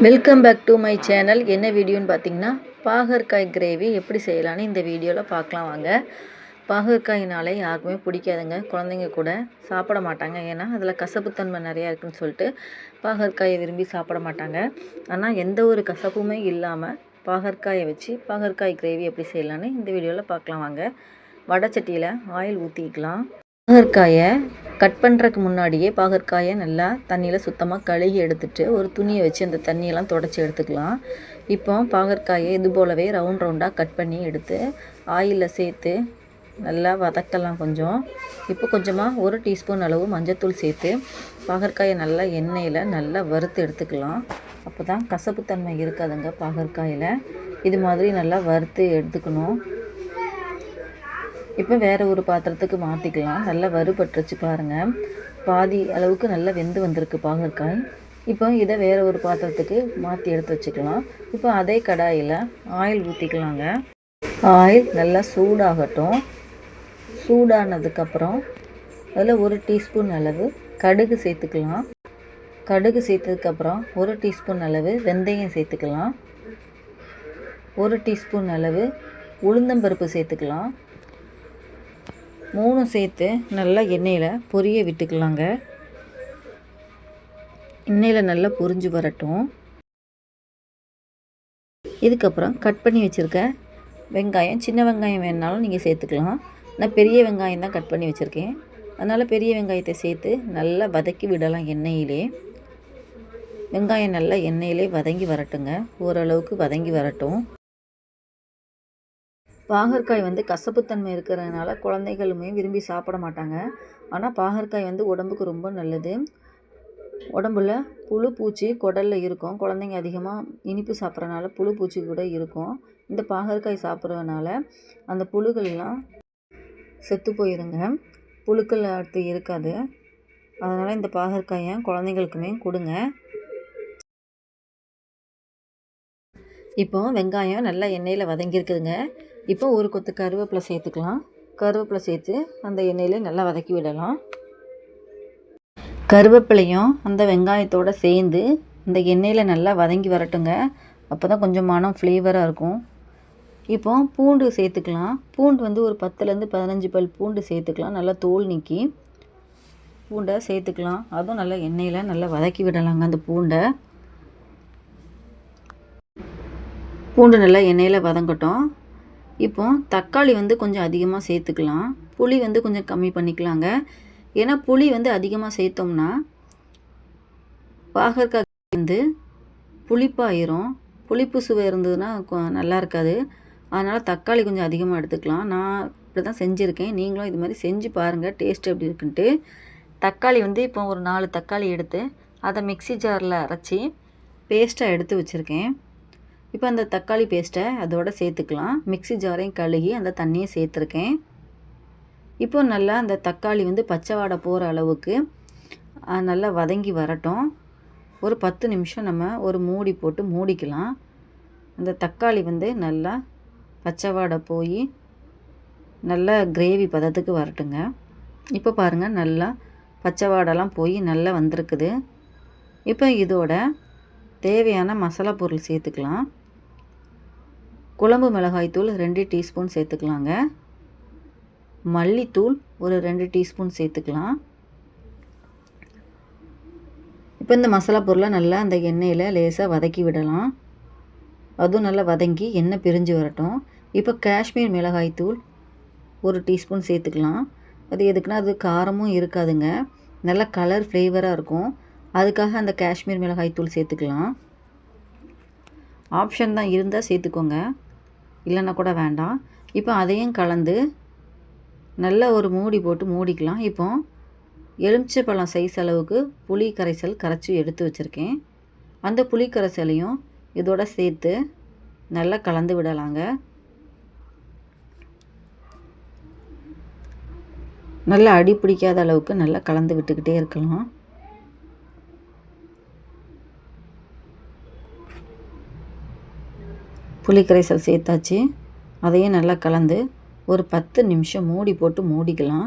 Welcome back to my channel. என்ன வீடியோன்னு பார்த்தீங்கன்னா, பாகற்காய் கிரேவி எப்படி செய்யலான்னு இந்த வீடியோவில் பார்க்கலாம் வாங்க. பாகற்காயினாலே யாருக்குமே பிடிக்காதுங்க, குழந்தைங்க கூட சாப்பிட மாட்டாங்க. ஏன்னா அதில் கசப்புத்தன்மை நிறையா இருக்குதுன்னு சொல்லிட்டு பாகற்காயை விரும்பி சாப்பிட மாட்டாங்க. ஆனால் எந்த ஒரு கசப்புமே இல்லாமல் பாகற்காயை வச்சு பாகற்காய் கிரேவி எப்படி செய்யலான்னு இந்த வீடியோவில் பார்க்கலாம் வாங்க. வடைச்சட்டியில் ஆயில் ஊற்றிக்கலாம். பாகற்காயை கட் பண்ணுறதுக்கு முன்னாடியே பாகற்காயை நல்லா தண்ணியில் சுத்தமாக கழுகி எடுத்துகிட்டு ஒரு துணியை வச்சு அந்த தண்ணியெல்லாம் தொடச்சி எடுத்துக்கலாம். இப்போ பாகற்காயை இது போலவே ரவுண்டாக கட் பண்ணி எடுத்து ஆயிலில் சேர்த்து நல்லா வதக்கலாம் கொஞ்சம். இப்போ கொஞ்சமாக 1 டீஸ்பூன் அளவு மஞ்சள்தூள் சேர்த்து பாகற்காயை நல்லா எண்ணெயில் நல்லா வறுத்து எடுத்துக்கலாம். அப்போ தான் கசப்புத்தன்மை இருக்காதுங்க பாகற்காயில். இது மாதிரி நல்லா வறுத்து எடுத்துக்கணும். இப்போ வேறு ஒரு பாத்திரத்துக்கு மாற்றிக்கலாம். நல்லா வறுபட்டுருச்சு பாருங்கள். பாதி அளவுக்கு நல்லா வெந்து வந்திருக்கு பாகற்காய். இப்போ இதை வேறு ஒரு பாத்திரத்துக்கு மாற்றி எடுத்து வச்சுக்கலாம். இப்போ அதே கடாயில் ஆயில் ஊற்றிக்கலாங்க. ஆயில் நல்லா சூடாகட்டும். சூடானதுக்கப்புறம் அதில் 1 டீஸ்பூன் அளவு கடுகு சேர்த்துக்கலாம். கடுகு சேர்த்ததுக்கப்புறம் 1 டீஸ்பூன் அளவு வெந்தயம் சேர்த்துக்கலாம். 1 டீஸ்பூன் அளவு உளுந்தம்பருப்பு சேர்த்துக்கலாம். 3 சேர்த்து நல்லா எண்ணெயில் பொரிய விட்டுக்கலாங்க. எண்ணெயில் நல்லா பொரிஞ்சு வரட்டும். இதுக்கப்புறம் கட் பண்ணி வச்சுருக்க வெங்காயம், சின்ன வெங்காயம் வேணுனாலும் நீங்கள் சேர்த்துக்கலாம். நான் பெரிய வெங்காயம் தான் கட் பண்ணி வச்சுருக்கேன். அதனால் பெரிய வெங்காயத்தை சேர்த்து நல்லா வதக்கி விடலாம் எண்ணெயிலே. வெங்காயம் நல்லா எண்ணெயிலே வதங்கி வரட்டுங்க. ஓரளவுக்கு வதங்கி வரட்டும். பாகற்காய் கசப்புத்தன்மை இருக்கிறதுனால குழந்தைகளுமே விரும்பி சாப்பிட மாட்டாங்க. ஆனால் பாகற்காய் உடம்புக்கு ரொம்ப நல்லது. உடம்புல புழு பூச்சி குடலில் இருக்கும். குழந்தைங்க அதிகமாக இனிப்பு சாப்பிட்றனால புழு பூச்சி கூட இருக்கும். இந்த பாகற்காய் சாப்பிட்றதுனால அந்த புழுக்கள்லாம் செத்து போயிருங்க. புழுக்கள் அடுத்து இருக்காது. அதனால் இந்த பாகற்காயை குழந்தைங்களுக்குமே கொடுங்க. இப்போ வெங்காயம் நல்லா எண்ணெயில் வதங்கியிருக்குதுங்க. இப்போ ஒரு கொத்து கருவேப்பிலை சேர்த்துக்கலாம். கருவேப்பிலை சேர்த்து அந்த எண்ணெயிலே நல்லா வதக்கி விடலாம். கருவேப்பிலையும் அந்த வெங்காயத்தோடு சேர்ந்து அந்த எண்ணெயில் நல்லா வதங்கி வரட்டுங்க. அப்போ தான் கொஞ்சம் மனம் ஃப்ளேவராக இருக்கும். இப்போ பூண்டு சேர்த்துக்கலாம். பூண்டு ஒரு 10லேருந்து 15 பல் பூண்டு சேர்த்துக்கலாம். நல்லா தோல் நீக்கி பூண்டை சேர்த்துக்கலாம். அதுவும் நல்லா எண்ணெயில் நல்லா வதக்கி விடலாங்க. அந்த பூண்டு நல்லா எண்ணெயில் வதங்கட்டும். இப்போ தக்காளி கொஞ்சம் அதிகமாக சேர்த்துக்கலாம். புளி கொஞ்சம் கம்மி பண்ணிக்கலாங்க. ஏன்னா புளி அதிகமாக சேர்த்தோம்னா பாகற்காய் புளிப்பாயிரும். புளிப்பு சுவை இருந்ததுன்னா நல்லா இருக்காது. அதனால் தக்காளி கொஞ்சம் அதிகமாக எடுத்துக்கலாம். நான் இப்படி தான் செஞ்சுருக்கேன். நீங்களும் இது மாதிரி செஞ்சு பாருங்கள் டேஸ்ட் எப்படி இருக்குன்ட்டு. தக்காளி இப்போ ஒரு 4 தக்காளி எடுத்து அதை மிக்ஸி ஜாரில் அரைச்சி பேஸ்ட்டாக எடுத்து வச்சுருக்கேன். இப்போ அந்த தக்காளி பேஸ்ட்டை அதோடு சேர்த்துக்கலாம். மிக்ஸி ஜாரையும் கழுகி அந்த தண்ணியை சேர்த்துருக்கேன். இப்போ நல்லா அந்த தக்காளி பச்சை வாடை போகிற அளவுக்கு நல்லா வதங்கி வரட்டும். ஒரு 10 நிமிஷம் நம்ம ஒரு மூடி போட்டு மூடிக்கலாம். அந்த தக்காளி நல்லா பச்சை வாடை போய் நல்லா கிரேவி பதத்துக்கு வரட்டுங்க. இப்போ பாருங்கள் நல்லா பச்சை வாடெல்லாம் போய் நல்லா வந்திருக்குது. இப்போ இதோட தேவையான மசாலா பொருள் சேர்த்துக்கலாம். குழம்பு மிளகாய்த்தூள் 2 டீஸ்பூன் சேர்த்துக்கலாங்க. மல்லித்தூள் ஒரு 2 டீஸ்பூன் சேர்த்துக்கலாம். இப்போ இந்த மசாலா பொருளை நல்லா அந்த எண்ணெயில் லேசாக வதக்கி விடலாம். அதுவும் நல்லா வதங்கி எண்ணெய் பிரிஞ்சு வரட்டும். இப்போ காஷ்மீர் மிளகாய்த்தூள் 1 டீஸ்பூன் சேர்த்துக்கலாம். அது எதுக்குன்னா அது காரமும் இருக்காதுங்க, நல்ல கலர் ஃப்ளேவராக இருக்கும். அதுக்காக அந்த காஷ்மீர் மிளகாய்த்தூள் சேர்த்துக்கலாம். ஆப்ஷன் தான், இருந்தால் சேர்த்துக்கோங்க, இல்லைன்னா கூட வேண்டாம். இப்போ அதையும் கலந்து நல்லா ஒரு மூடி போட்டு மூடிக்கலாம். இப்போ எலுமிச்சைப்பழம் சைஸ் அளவுக்கு புளி கரைசல் கரைச்சி எடுத்து வச்சுருக்கேன். அந்த புளி கரைசலையும் இதோட சேர்த்து நல்லா கலந்து விடலாங்க. நல்லா அடி பிடிக்காத அளவுக்கு நல்லா கலந்து விட்டுக்கிட்டே இருக்கலாம். புளி கரைசல் சேர்த்தாச்சு. அதையும் நல்லா கலந்து ஒரு 10 நிமிஷம் மூடி போட்டு மூடிக்கலாம்.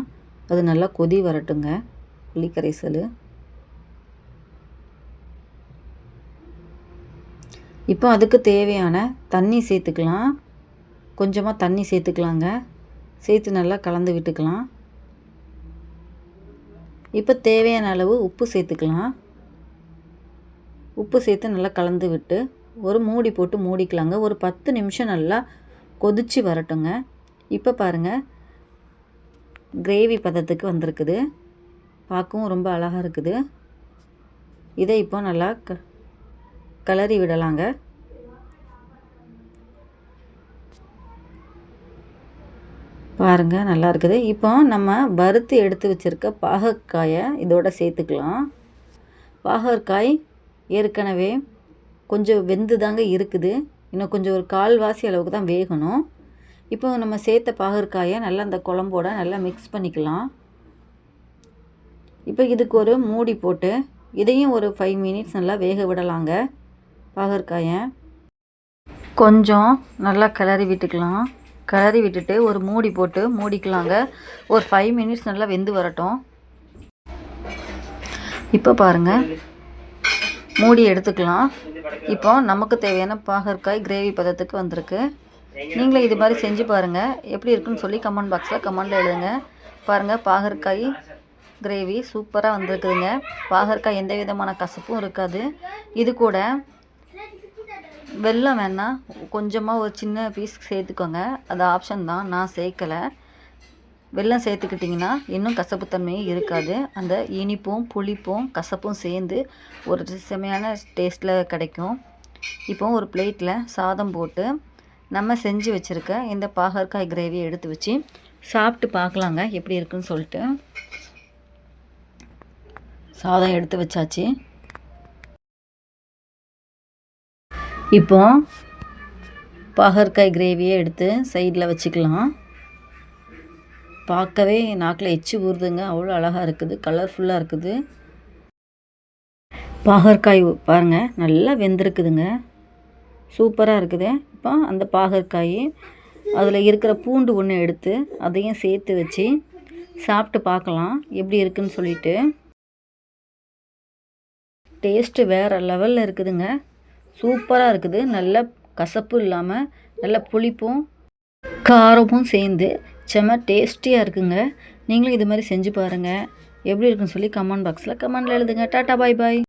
அது நல்லா கொதி வரட்டுங்க புளி கரைசல். இப்போ அதுக்கு தேவையான தண்ணி சேர்த்துக்கலாம். கொஞ்சமாக தண்ணி சேர்த்துக்கலாங்க. சேர்த்து நல்லா கலந்து விட்டுக்கலாம். இப்போ தேவையான அளவு உப்பு சேர்த்துக்கலாம். உப்பு சேர்த்து நல்லா கலந்து விட்டு ஒரு மூடி போட்டு மூடிக்கலாங்க. ஒரு 10 நிமிஷம் நல்லா கொதித்து வரட்டுங்க. இப்போ பாருங்கள், கிரேவி பதத்துக்கு வந்திருக்குது. பார்க்கவும் ரொம்ப அழகாக இருக்குது. இதை இப்போ நல்லா கிளறி விடலாங்க. பாருங்கள், நல்லா இருக்குது. இப்போ நம்ம வறுத்து எடுத்து வச்சுருக்க பாகற்காயை இதோட சேர்த்துக்கலாம். பாகற்காய் ஏற்கனவே கொஞ்சம் வெந்து தாங்க இருக்குது. இன்னும் கொஞ்சம் ஒரு கால்வாசி அளவுக்கு தான் வேகணும். இப்போ நம்ம சேர்த்த பாகற்காயை நல்லா அந்த குழம்போட நல்லா மிக்ஸ் பண்ணிக்கலாம். இப்போ இதுக்கு ஒரு மூடி போட்டு இதையும் ஒரு 5 மினிட்ஸ் நல்லா வேக விடலாங்க. பாகற்காயை கொஞ்சம் நல்லா கிளறி விட்டுக்கலாம். கிளறி விட்டுட்டு ஒரு மூடி போட்டு மூடிக்கலாங்க. ஒரு 5 மினிட்ஸ் நல்லா வெந்து வரட்டும். இப்போ பாருங்கள், மூடி எடுத்துக்கலாம். இப்போ நமக்கு தேவையான பாகற்காய் கிரேவி பதத்துக்கு வந்திருக்கு. நீங்களும் இது மாதிரி செஞ்சு பாருங்கள். எப்படி இருக்குன்னு சொல்லி கமெண்ட் பாக்ஸில் கமெண்டில் எழுதுங்க. பாருங்கள், பாகற்காய் கிரேவி சூப்பராக வந்திருக்குதுங்க. பாகற்காய் எந்த விதமான கசப்பும் இருக்காது. இது கூட வெல்லம் வேணால் கொஞ்சமாக ஒரு சின்ன பீஸ் சேர்த்துக்கோங்க. அது ஆப்ஷன் தான், நான் சேர்க்கலை. வெல்லம் சேர்த்துக்கிட்டிங்கன்னா இன்னும் கசப்புத்தன்மையும் இருக்காது. அந்த இனிப்பும் புளிப்பும் கசப்பும் சேர்ந்து ஒரு செமையான டேஸ்ட்டில் கிடைக்கும். இப்போ ஒரு பிளேட்டில் சாதம் போட்டு நம்ம செஞ்சு வச்சுருக்க இந்த பாகற்காய் கிரேவியை எடுத்து வச்சு சாப்பிட்டு பார்க்கலாங்க எப்படி இருக்குன்னு சொல்லிட்டு. சாதம் எடுத்து வச்சாச்சு. இப்போ பாகற்காய் கிரேவியை எடுத்து சைடில் வச்சுக்கலாம். பார்க்கவே நாக்கில் எச்சி ஊறுதுங்க. அவ்வளோ அழகாக இருக்குது, கலர்ஃபுல்லாக இருக்குது. பாகற்காய் பாருங்கள், நல்லா வெந்திருக்குதுங்க. சூப்பராக இருக்குது. இப்போ அந்த பாகற்காய் அதில் இருக்கிற பூண்டு ஒன்று எடுத்து அதையும் சேர்த்து வச்சு சாப்பிட்டு பார்க்கலாம் எப்படி இருக்குன்னு சொல்லிட்டு. டேஸ்ட்டு வேறு லெவலில் இருக்குதுங்க. சூப்பராக இருக்குது. நல்ல கசப்பு இல்லாமல் நல்ல புளிப்பும் காரமும் சேர்ந்து செம்ம டேஸ்டியாக இருக்குங்க. நீங்களும் இது மாதிரி செஞ்சு பாருங்கள். எப்படி இருக்குன்னு சொல்லி கமெண்ட் பாக்ஸில் கமெண்டில் எழுதுங்க. டாட்டா, பாய் பாய்.